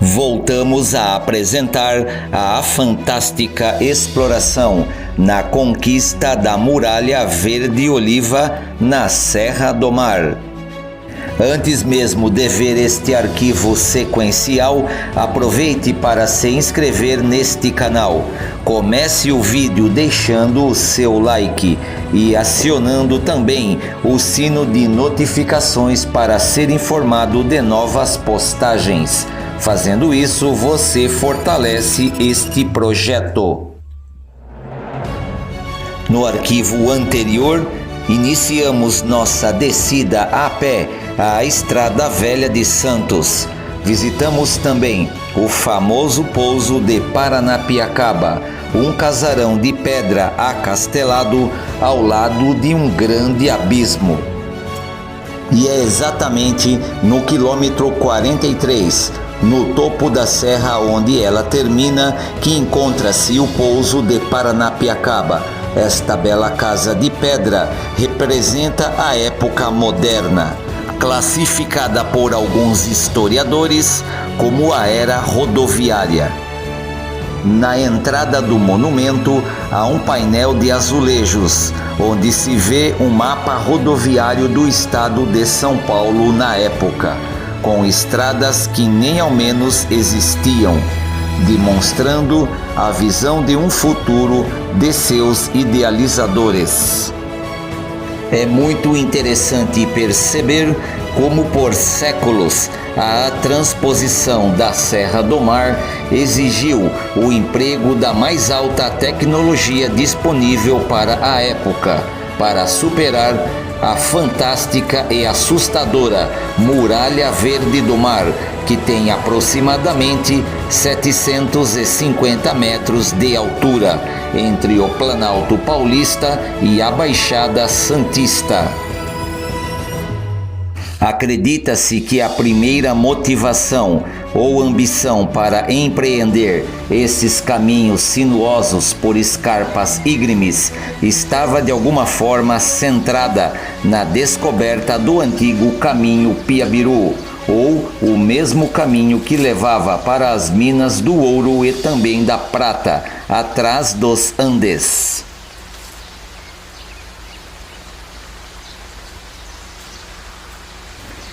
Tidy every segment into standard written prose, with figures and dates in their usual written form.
voltamos a apresentar a fantástica exploração na conquista da Muralha Verde Oliva na Serra do Mar. Antes mesmo de ver este arquivo sequencial, aproveite para se inscrever neste canal. Comece o vídeo deixando o seu like e acionando também o sino de notificações para ser informado de novas postagens. Fazendo isso, você fortalece este projeto. No arquivo anterior, iniciamos nossa descida a pé à Estrada Velha de Santos. Visitamos também o famoso pouso de Paranapiacaba, um casarão de pedra acastelado ao lado de um grande abismo. E é exatamente no quilômetro 43, no topo da serra onde ela termina, que encontra-se o pouso de Paranapiacaba. Esta bela casa de pedra representa a época moderna, classificada por alguns historiadores como a era rodoviária. Na entrada do monumento há um painel de azulejos, onde se vê um mapa rodoviário do estado de São Paulo na época, com estradas que nem ao menos existiam, demonstrando a visão de um futuro de seus idealizadores. É muito interessante perceber como por séculos a transposição da Serra do Mar exigiu o emprego da mais alta tecnologia disponível para a época, para superar a fantástica e assustadora Muralha Verde do Mar, que tem aproximadamente 750 metros de altura entre o Planalto Paulista e a Baixada Santista. Acredita-se que a primeira motivação ou ambição para empreender esses caminhos sinuosos por escarpas íngremes estava de alguma forma centrada na descoberta do antigo caminho Piabiru, ou o mesmo caminho que levava para as minas do ouro e também da prata, atrás dos Andes.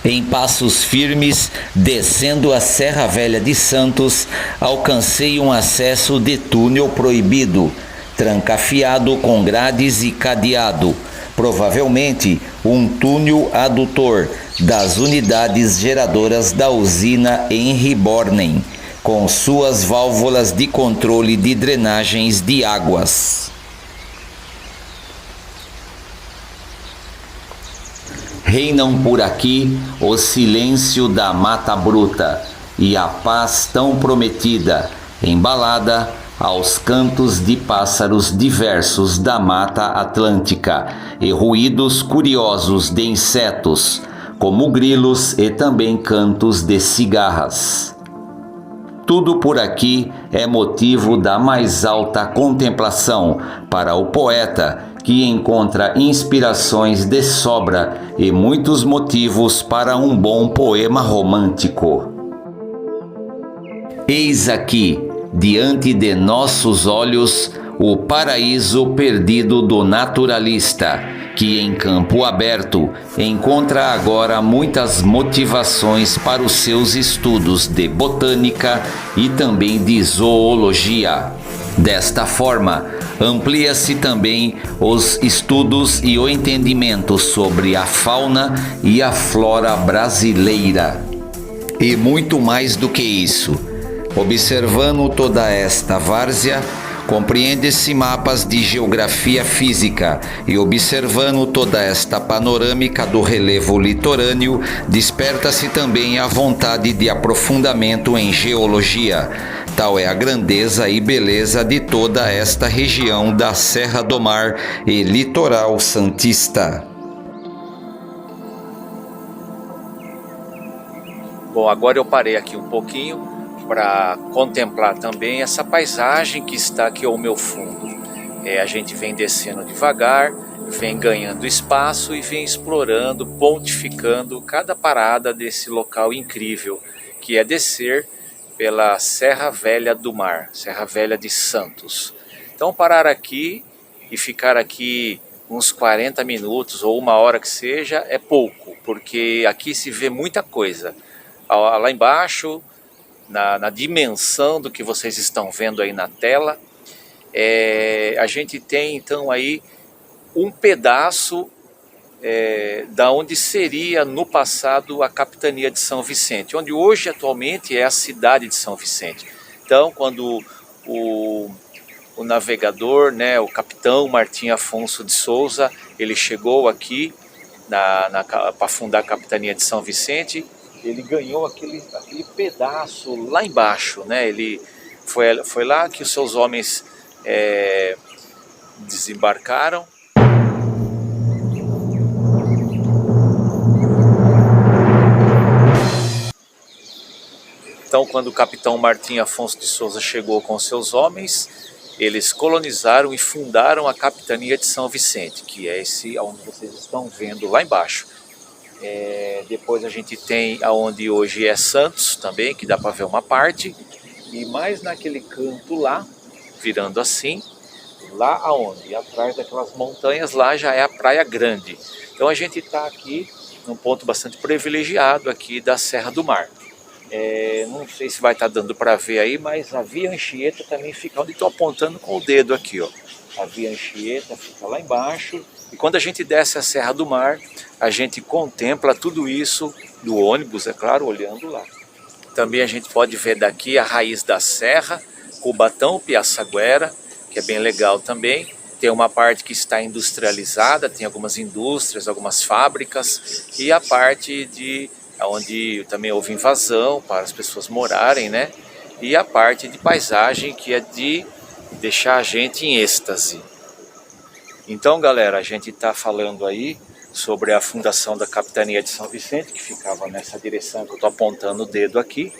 Em passos firmes, descendo a Serra Velha de Santos, alcancei um acesso de túnel proibido, trancafiado com grades e cadeado, provavelmente um túnel adutor das unidades geradoras da usina Henry Bornem, com suas válvulas de controle de drenagens de águas. Reinam por aqui o silêncio da Mata Bruta e a paz tão prometida, embalada aos cantos de pássaros diversos da Mata Atlântica e ruídos curiosos de insetos, como grilos e também cantos de cigarras. Tudo por aqui é motivo da mais alta contemplação para o poeta, que encontra inspirações de sobra e muitos motivos para um bom poema romântico. Eis aqui, diante de nossos olhos, o paraíso perdido do naturalista, que em campo aberto encontra agora muitas motivações para os seus estudos de botânica e também de zoologia. Desta forma, amplia-se também os estudos e o entendimento sobre a fauna e a flora brasileira. E muito mais do que isso, observando toda esta várzea, compreende-se mapas de geografia física e observando toda esta panorâmica do relevo litorâneo, desperta-se também a vontade de aprofundamento em geologia. Tal é a grandeza e beleza de toda esta região da Serra do Mar e litoral santista. Bom, agora eu parei aqui um pouquinho para contemplar também essa paisagem que está aqui ao meu fundo. A gente vem descendo devagar, vem ganhando espaço e vem explorando, pontificando cada parada desse local incrível, que é descer pela Serra Velha do Mar, Serra Velha de Santos. Então parar aqui e ficar aqui uns 40 minutos ou 1 hora que seja é pouco, porque aqui se vê muita coisa. Lá embaixo, na dimensão do que vocês estão vendo aí na tela, a gente tem então aí um pedaço da onde seria no passado a capitania de São Vicente, onde hoje atualmente é a cidade de São Vicente. Então, quando o navegador, né, o capitão Martim Afonso de Souza, ele chegou aqui para fundar a capitania de São Vicente, ele ganhou aquele pedaço lá embaixo, né? Ele foi lá que os seus homens desembarcaram. Então, quando o capitão Martim Afonso de Souza chegou com seus homens, eles colonizaram e fundaram a capitania de São Vicente, que é esse onde vocês estão vendo lá embaixo. Depois a gente tem aonde hoje é Santos também, que dá para ver uma parte, e mais naquele canto lá, virando assim, lá aonde? Atrás daquelas montanhas, lá já é a Praia Grande. Então a gente está aqui num ponto bastante privilegiado aqui da Serra do Mar. Não sei se vai estar dando para ver aí, mas a Via Anchieta também fica onde estou apontando com o dedo aqui, ó. A Via Anchieta fica lá embaixo, e quando a gente desce a Serra do Mar, a gente contempla tudo isso do ônibus, é claro, olhando lá. Também a gente pode ver daqui a raiz da serra, Cubatão, Piaçaguera, que é bem legal também. Tem uma parte que está industrializada, tem algumas indústrias, algumas fábricas, e a parte onde também houve invasão para as pessoas morarem, né? E a parte de paisagem, que é de deixar a gente em êxtase. Então, galera, a gente está falando aí sobre a fundação da capitania de São Vicente, que ficava nessa direção que eu estou apontando o dedo aqui,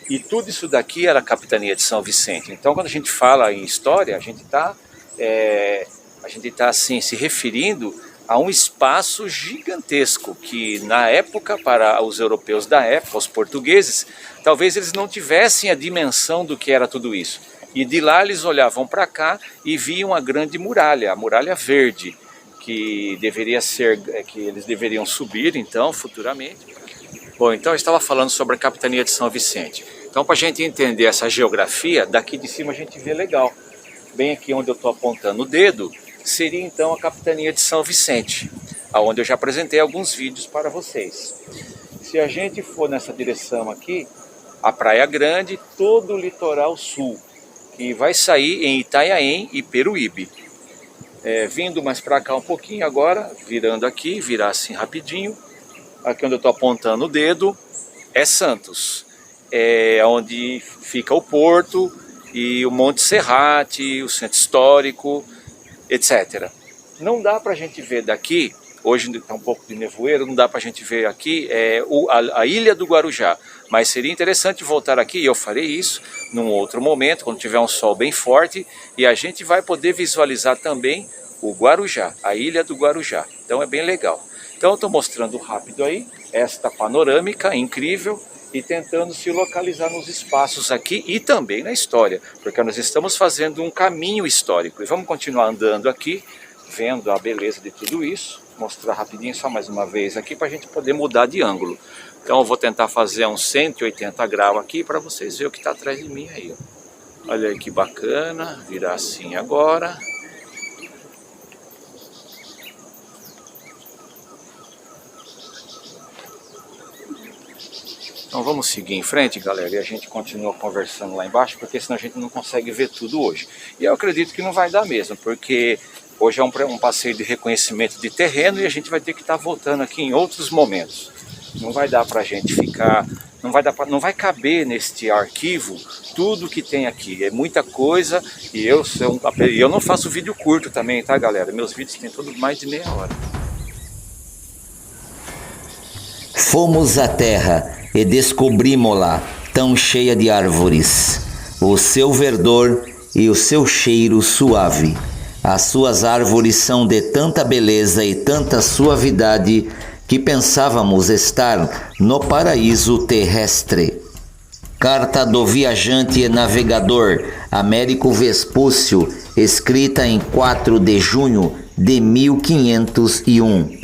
e tudo isso daqui era a capitania de São Vicente. Então, quando a gente fala em história, a gente está assim, se referindo a um espaço gigantesco que na época, para os europeus da época, os portugueses, talvez eles não tivessem a dimensão do que era tudo isso. E de lá eles olhavam para cá e viam a grande muralha, a Muralha Verde, que eles deveriam subir então futuramente. Bom, então eu estava falando sobre a capitania de São Vicente. Então, para a gente entender essa geografia, daqui de cima a gente vê legal. Bem aqui onde eu estou apontando o dedo, seria então a capitania de São Vicente, onde eu já apresentei alguns vídeos para vocês. Se a gente for nessa direção aqui, a Praia Grande, todo o litoral sul, que vai sair em Itanhaém e Peruíbe. Vindo mais para cá um pouquinho agora, virando aqui, virar assim rapidinho, aqui onde eu estou apontando o dedo, é Santos, onde fica o porto e o Monte Serrate, o centro histórico, etc. Não dá para a gente ver daqui, hoje está um pouco de nevoeiro, não dá para a gente ver aqui a Ilha do Guarujá, mas seria interessante voltar aqui, e eu farei isso num outro momento, quando tiver um sol bem forte, e a gente vai poder visualizar também o Guarujá, a Ilha do Guarujá. Então é bem legal. Então eu estou mostrando rápido aí, esta panorâmica incrível, e tentando se localizar nos espaços aqui e também na história, porque nós estamos fazendo um caminho histórico. E vamos continuar andando aqui, vendo a beleza de tudo isso. Mostrar rapidinho só mais uma vez aqui para a gente poder mudar de ângulo. Então eu vou tentar fazer uns 180 graus aqui para vocês verem o que está atrás de mim aí. Ó. Olha aí que bacana, virar assim agora. Então vamos seguir em frente, galera, e a gente continua conversando lá embaixo, porque senão a gente não consegue ver tudo hoje. E eu acredito que não vai dar mesmo, porque hoje é um passeio de reconhecimento de terreno e a gente vai ter que estar voltando aqui em outros momentos. Não vai dar pra gente ficar, não vai caber neste arquivo tudo que tem aqui. É muita coisa e eu não faço vídeo curto também, tá, galera? Meus vídeos têm tudo mais de meia hora. Fomos à terra e descobrimos-la tão cheia de árvores, o seu verdor e o seu cheiro suave. As suas árvores são de tanta beleza e tanta suavidade que pensávamos estar no paraíso terrestre. Carta do viajante e navegador Américo Vespúcio, escrita em 4 de junho de 1501.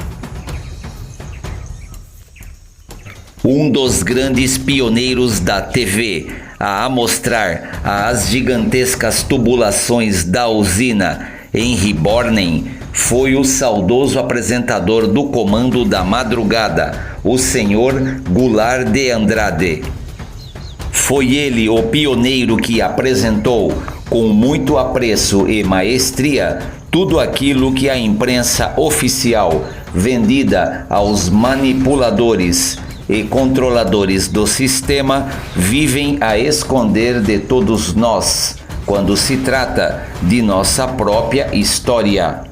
Um dos grandes pioneiros da TV a amostrar as gigantescas tubulações da usina Henry Bornem foi o saudoso apresentador do Comando da Madrugada, o senhor Goulart de Andrade. Foi ele o pioneiro que apresentou, com muito apreço e maestria, tudo aquilo que a imprensa oficial, vendida aos manipuladores e controladores do sistema, vivem a esconder de todos nós, quando se trata de nossa própria história.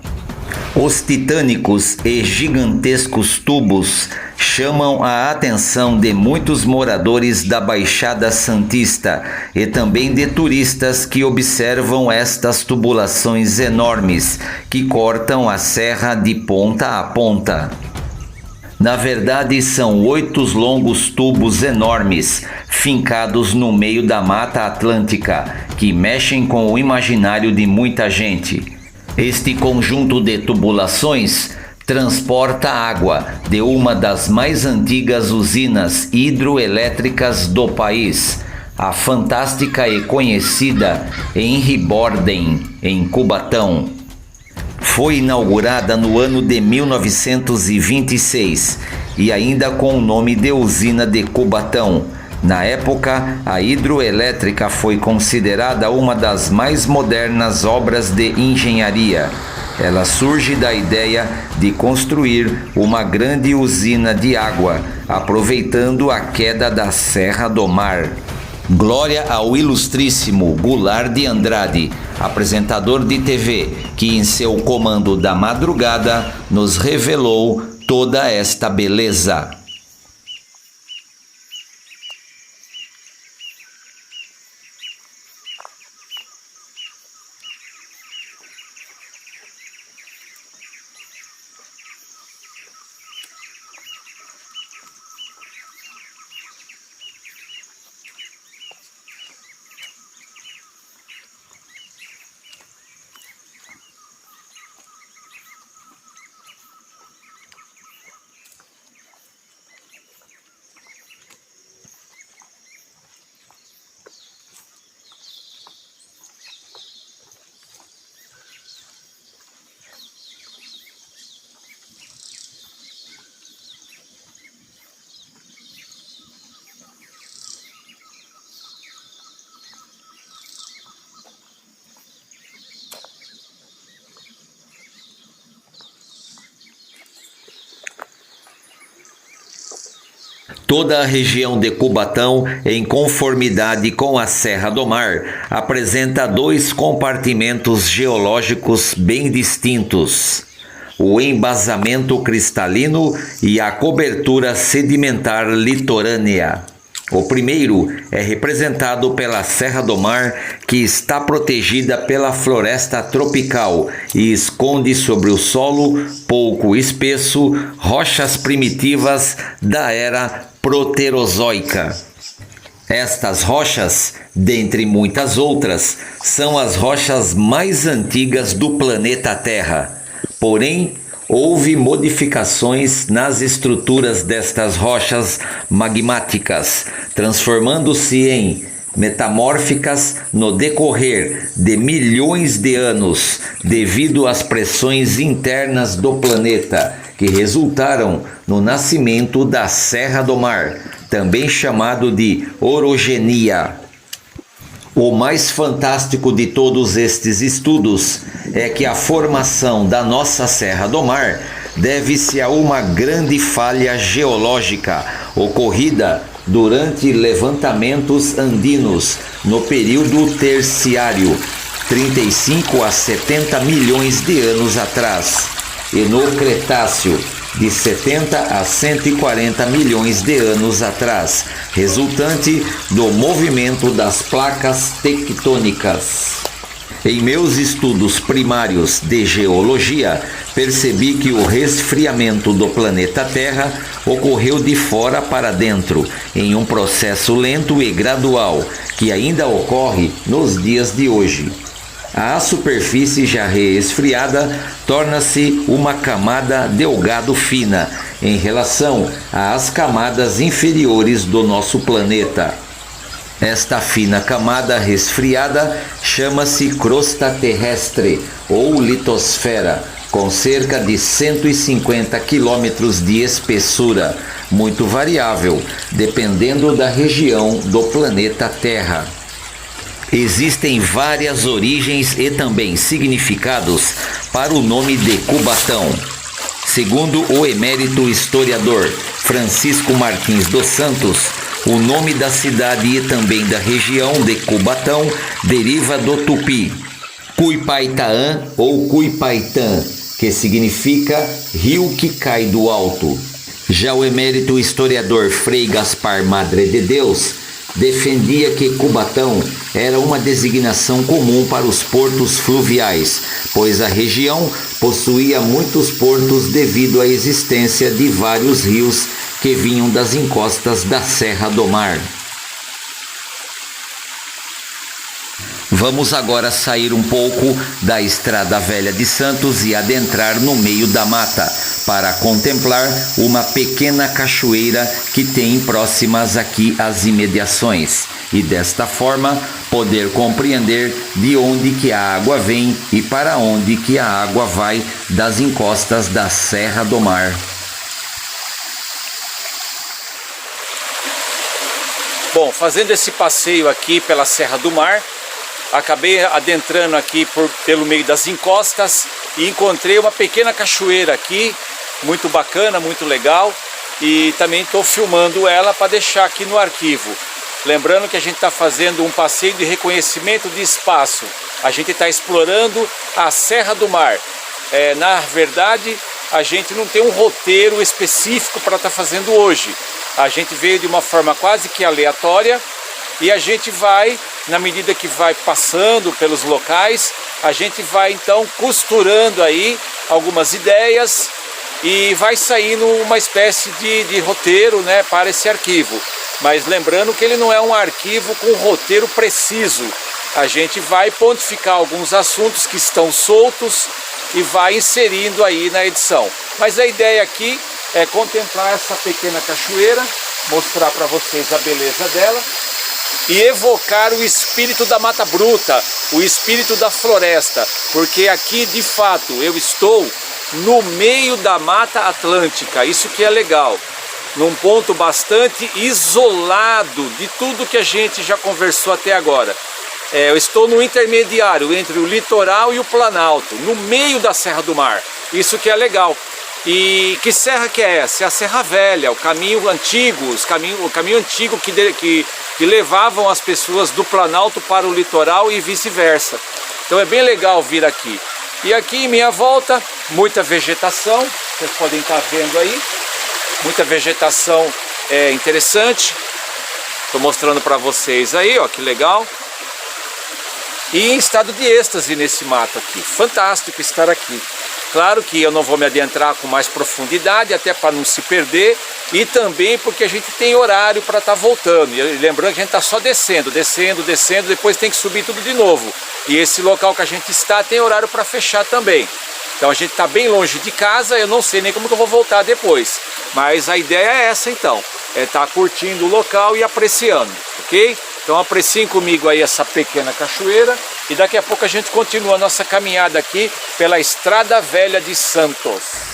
Os titânicos e gigantescos tubos chamam a atenção de muitos moradores da Baixada Santista e também de turistas que observam estas tubulações enormes que cortam a serra de ponta a ponta. Na verdade, são 8 longos tubos enormes, fincados no meio da Mata Atlântica, que mexem com o imaginário de muita gente. Este conjunto de tubulações transporta água de uma das mais antigas usinas hidroelétricas do país, a fantástica e conhecida Henry Bornem, em Cubatão. Foi inaugurada no ano de 1926 e ainda com o nome de Usina de Cubatão. Na época, a hidroelétrica foi considerada uma das mais modernas obras de engenharia. Ela surge da ideia de construir uma grande usina de água, aproveitando a queda da Serra do Mar. Glória ao ilustríssimo Goulart de Andrade, apresentador de TV, que em seu Comando da Madrugada nos revelou toda esta beleza. Toda a região de Cubatão, em conformidade com a Serra do Mar, apresenta 2 compartimentos geológicos bem distintos: o embasamento cristalino e a cobertura sedimentar litorânea. O primeiro é representado pela Serra do Mar, que está protegida pela floresta tropical e esconde sobre o solo, pouco espesso, rochas primitivas da era Proterozoica. Estas rochas, dentre muitas outras, são as rochas mais antigas do planeta Terra. Porém, houve modificações nas estruturas destas rochas magmáticas, transformando-se em metamórficas no decorrer de milhões de anos, devido às pressões internas do planeta, que resultaram no nascimento da Serra do Mar, também chamado de orogenia. O mais fantástico de todos estes estudos é que a formação da nossa Serra do Mar deve-se a uma grande falha geológica ocorrida durante levantamentos andinos no período terciário, 35 a 70 milhões de anos atrás, e no Cretáceo, de 70 a 140 milhões de anos atrás, resultante do movimento das placas tectônicas. Em meus estudos primários de geologia, percebi que o resfriamento do planeta Terra ocorreu de fora para dentro, em um processo lento e gradual, que ainda ocorre nos dias de hoje. A superfície já resfriada torna-se uma camada delgado fina em relação às camadas inferiores do nosso planeta. Esta fina camada resfriada chama-se crosta terrestre ou litosfera, com cerca de 150 quilômetros de espessura, muito variável, dependendo da região do planeta Terra. Existem várias origens e também significados para o nome de Cubatão. Segundo o emérito historiador Francisco Martins dos Santos, o nome da cidade e também da região de Cubatão deriva do tupi, Cuipaitaã ou Cuipaitã, que significa rio que cai do alto. Já o emérito historiador Frei Gaspar Madre de Deus defendia que Cubatão era uma designação comum para os portos fluviais, pois a região possuía muitos portos devido à existência de vários rios que vinham das encostas da Serra do Mar. Vamos agora sair um pouco da Estrada Velha de Santos e adentrar no meio da mata, para contemplar uma pequena cachoeira que tem próximas aqui às imediações, e desta forma poder compreender de onde que a água vem e para onde que a água vai das encostas da Serra do Mar. Bom, fazendo esse passeio aqui pela Serra do Mar, acabei adentrando aqui pelo meio das encostas e encontrei uma pequena cachoeira aqui, muito bacana, muito legal, e também estou filmando ela para deixar aqui no arquivo. Lembrando que a gente está fazendo um passeio de reconhecimento de espaço, a gente está explorando a Serra do Mar. Na verdade, a gente não tem um roteiro específico para estar fazendo hoje. A gente veio de uma forma quase que aleatória e a gente vai, na medida que vai passando pelos locais, a gente vai então costurando aí algumas ideias e vai saindo uma espécie de roteiro, né, para esse arquivo. Mas lembrando que ele não é um arquivo com roteiro preciso. A gente vai pontificar alguns assuntos que estão soltos e vai inserindo aí na edição. Mas a ideia aqui é contemplar essa pequena cachoeira, mostrar para vocês a beleza dela e evocar o espírito da Mata Bruta, o espírito da floresta, porque aqui de fato eu estou no meio da Mata Atlântica, isso que é legal, num ponto bastante isolado de tudo que a gente já conversou até agora. Eu estou no intermediário entre o litoral e o Planalto, no meio da Serra do Mar, isso que é legal. E que serra que é essa? É a Serra Velha, o caminho antigo, o caminho antigo que levavam as pessoas do Planalto para o litoral e vice-versa. Então é bem legal vir aqui. E aqui em minha volta, muita vegetação, vocês podem estar vendo aí, muita vegetação interessante. Estou mostrando para vocês aí, ó, que legal. E em estado de êxtase nesse mato aqui, fantástico estar aqui. Claro que eu não vou me adentrar com mais profundidade, até para não se perder, e também porque a gente tem horário para estar voltando. E lembrando que a gente está só descendo, depois tem que subir tudo de novo. E esse local que a gente está tem horário para fechar também. Então a gente está bem longe de casa, eu não sei nem como que eu vou voltar depois. Mas a ideia é essa então, é estar curtindo o local e apreciando, ok? Então apreciem comigo aí essa pequena cachoeira e daqui a pouco a gente continua a nossa caminhada aqui pela Estrada Velha de Santos.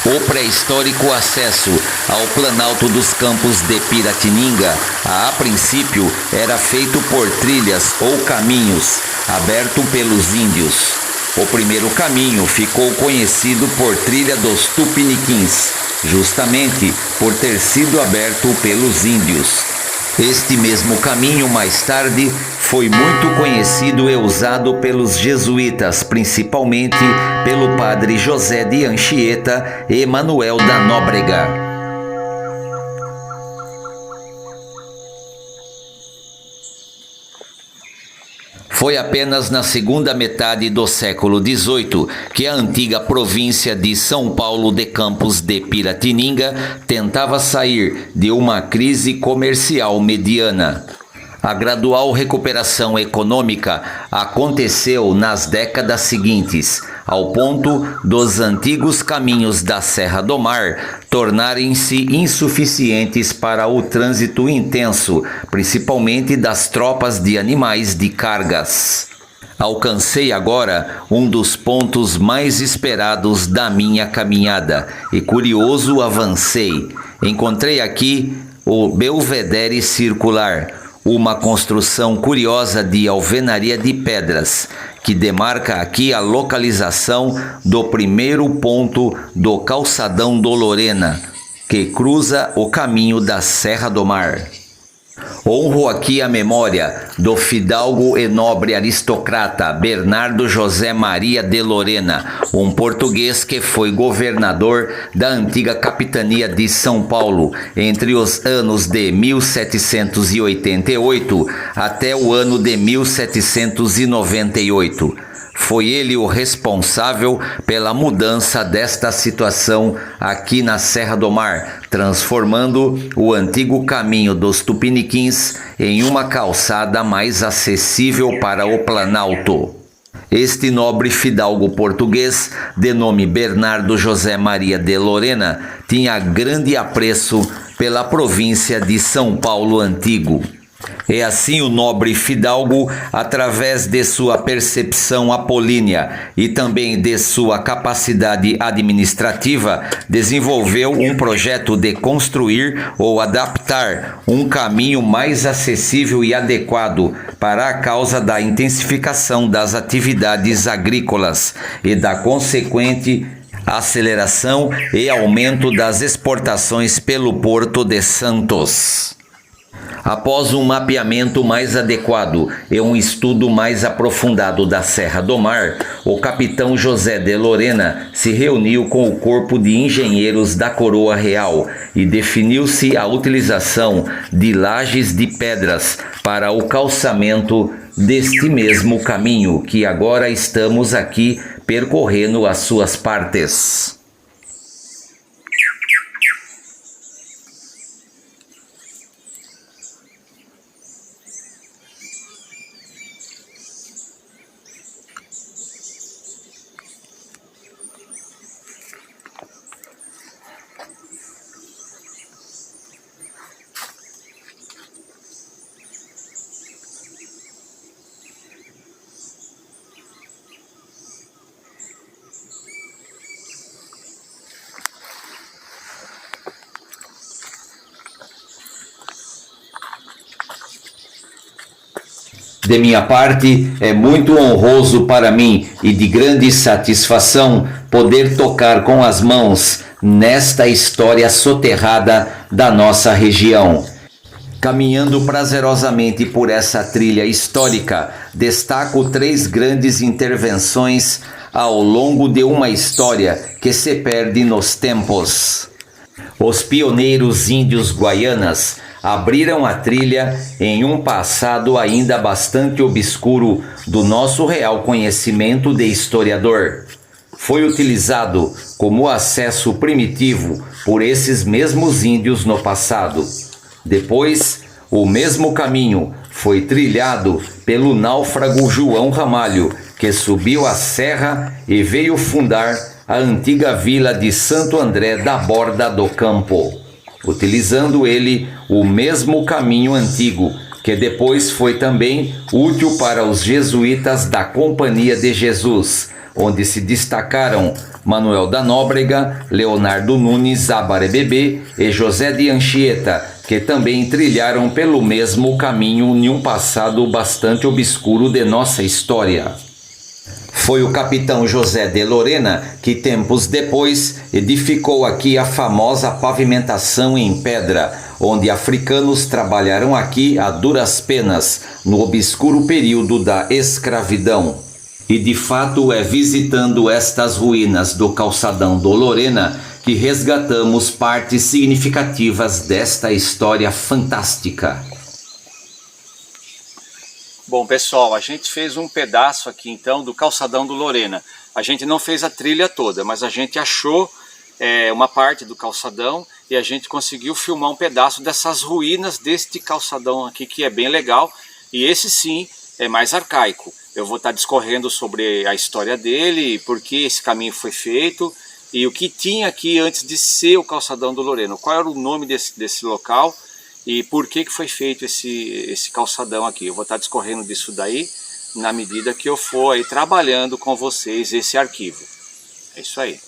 O pré-histórico acesso ao Planalto dos Campos de Piratininga, a princípio, era feito por trilhas ou caminhos, aberto pelos índios. O primeiro caminho ficou conhecido por Trilha dos Tupiniquins, justamente por ter sido aberto pelos índios. Este mesmo caminho, mais tarde, foi muito conhecido e usado pelos jesuítas, principalmente pelo padre José de Anchieta e Manuel da Nóbrega. Foi apenas na segunda metade do século XVIII que a antiga província de São Paulo de Campos de Piratininga tentava sair de uma crise comercial mediana. A gradual recuperação econômica aconteceu nas décadas seguintes, ao ponto dos antigos caminhos da Serra do Mar tornarem-se insuficientes para o trânsito intenso, principalmente das tropas de animais de cargas. Alcancei agora um dos pontos mais esperados da minha caminhada e, curioso, avancei. Encontrei aqui o Belvedere Circular, uma construção curiosa de alvenaria de pedras, que demarca aqui a localização do primeiro ponto do Calçadão do Lorena, que cruza o caminho da Serra do Mar. Honro aqui a memória do fidalgo e nobre aristocrata Bernardo José Maria de Lorena, um português que foi governador da antiga capitania de São Paulo entre os anos de 1788 até o ano de 1798. Foi ele o responsável pela mudança desta situação aqui na Serra do Mar, transformando o antigo caminho dos Tupiniquins em uma calçada mais acessível para o Planalto. Este nobre fidalgo português, de nome Bernardo José Maria de Lorena, tinha grande apreço pela província de São Paulo Antigo. E assim o nobre fidalgo, através de sua percepção apolínea e também de sua capacidade administrativa, desenvolveu um projeto de construir ou adaptar um caminho mais acessível e adequado para a causa da intensificação das atividades agrícolas e da consequente aceleração e aumento das exportações pelo Porto de Santos. Após um mapeamento mais adequado e um estudo mais aprofundado da Serra do Mar, o capitão José de Lorena se reuniu com o corpo de engenheiros da Coroa Real e definiu-se a utilização de lajes de pedras para o calçamento deste mesmo caminho que agora estamos aqui percorrendo as suas partes. De minha parte, é muito honroso para mim e de grande satisfação poder tocar com as mãos nesta história soterrada da nossa região. Caminhando prazerosamente por essa trilha histórica, destaco 3 grandes intervenções ao longo de uma história que se perde nos tempos. Os pioneiros índios guaianas abriram a trilha em um passado ainda bastante obscuro do nosso real conhecimento de historiador. Foi utilizado como acesso primitivo por esses mesmos índios no passado. Depois, o mesmo caminho foi trilhado pelo náufrago João Ramalho, que subiu a serra e veio fundar a antiga vila de Santo André da Borda do Campo, utilizando ele o mesmo caminho antigo, que depois foi também útil para os jesuítas da Companhia de Jesus, onde se destacaram Manuel da Nóbrega, Leonardo Nunes Abarebebê e José de Anchieta, que também trilharam pelo mesmo caminho em um passado bastante obscuro de nossa história. Foi o capitão José de Lorena que tempos depois edificou aqui a famosa pavimentação em pedra, onde africanos trabalharam aqui a duras penas no obscuro período da escravidão. E de fato é visitando estas ruínas do calçadão do Lorena que resgatamos partes significativas desta história fantástica. Bom, pessoal, a gente fez um pedaço aqui então do calçadão do Lorena. A gente não fez a trilha toda, mas a gente achou uma parte do calçadão e a gente conseguiu filmar um pedaço dessas ruínas deste calçadão aqui, que é bem legal. E esse sim é mais arcaico. Eu vou estar discorrendo sobre a história dele, por que esse caminho foi feito e o que tinha aqui antes de ser o calçadão do Lorena. Qual era o nome desse local e por que foi feito esse calçadão aqui. Eu vou estar discorrendo disso daí na medida que eu for aí trabalhando com vocês esse arquivo. É isso aí.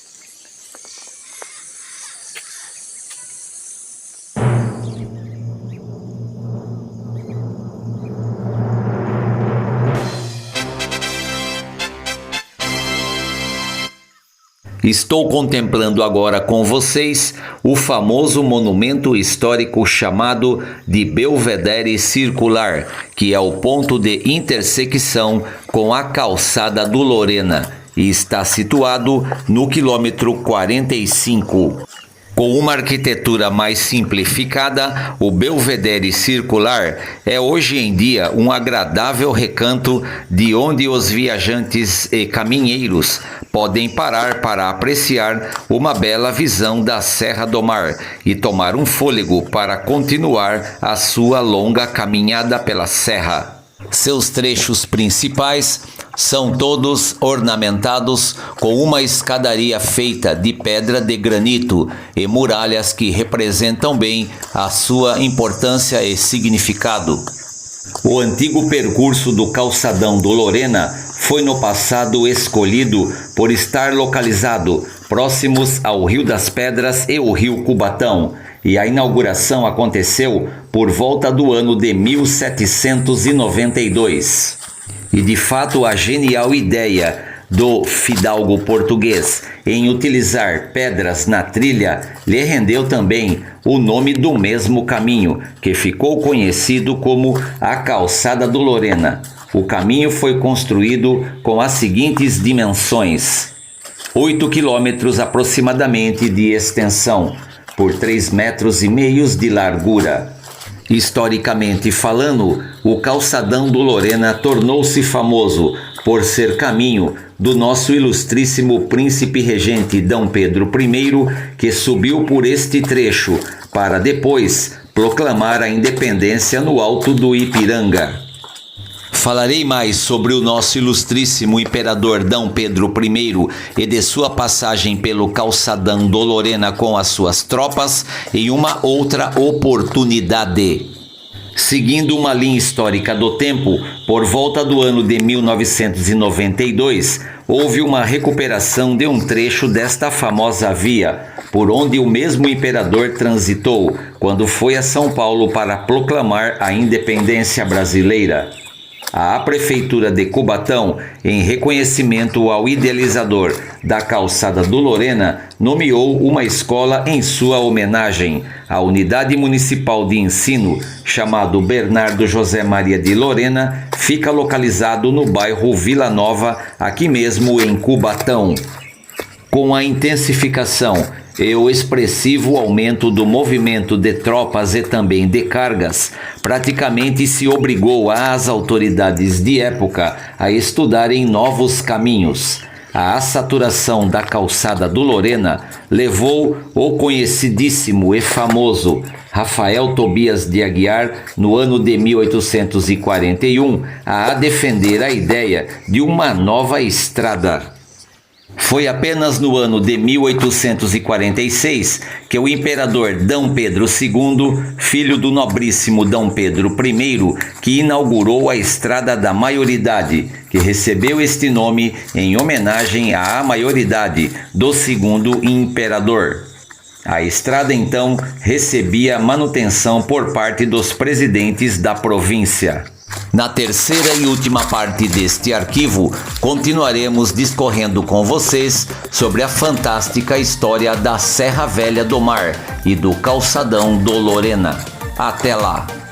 Estou contemplando agora com vocês o famoso monumento histórico chamado de Belvedere Circular, que é o ponto de intersecção com a calçada do Lorena e está situado no quilômetro 45. Com uma arquitetura mais simplificada, o Belvedere Circular é hoje em dia um agradável recanto de onde os viajantes e caminheiros podem parar para apreciar uma bela visão da Serra do Mar e tomar um fôlego para continuar a sua longa caminhada pela serra. Seus trechos principais são todos ornamentados com uma escadaria feita de pedra de granito e muralhas que representam bem a sua importância e significado. O antigo percurso do calçadão do Lorena foi no passado escolhido por estar localizado próximos ao Rio das Pedras e o Rio Cubatão, e a inauguração aconteceu por volta do ano de 1792. E de fato a genial ideia do fidalgo português em utilizar pedras na trilha lhe rendeu também o nome do mesmo caminho, que ficou conhecido como a Calçada do Lorena. O caminho foi construído com as seguintes dimensões: 8 quilômetros aproximadamente de extensão, por 3,5 metros de largura. Historicamente falando, o calçadão do Lorena tornou-se famoso por ser caminho do nosso ilustríssimo príncipe regente D. Pedro I, que subiu por este trecho para depois proclamar a independência no alto do Ipiranga. Falarei mais sobre o nosso ilustríssimo imperador D. Pedro I e de sua passagem pelo calçadão do Lorena com as suas tropas em uma outra oportunidade. Seguindo uma linha histórica do tempo, por volta do ano de 1992, houve uma recuperação de um trecho desta famosa via, por onde o mesmo imperador transitou quando foi a São Paulo para proclamar a independência brasileira. A Prefeitura de Cubatão, em reconhecimento ao idealizador da Calçada do Lorena, nomeou uma escola em sua homenagem. A Unidade Municipal de Ensino, chamado Bernardo José Maria de Lorena, fica localizado no bairro Vila Nova, aqui mesmo em Cubatão. Com a intensificação e o expressivo aumento do movimento de tropas e também de cargas, praticamente se obrigou as autoridades de época a estudarem novos caminhos. A saturação da calçada do Lorena levou o conhecidíssimo e famoso Rafael Tobias de Aguiar, no ano de 1841, a defender a ideia de uma nova estrada. Foi apenas no ano de 1846 que o imperador D. Pedro II, filho do nobríssimo D. Pedro I, que inaugurou a Estrada da Maioridade, que recebeu este nome em homenagem à maioridade do segundo imperador. A estrada então recebia manutenção por parte dos presidentes da província. Na terceira e última parte deste arquivo, continuaremos discorrendo com vocês sobre a fantástica história da Serra Velha do Mar e do Calçadão do Lorena. Até lá!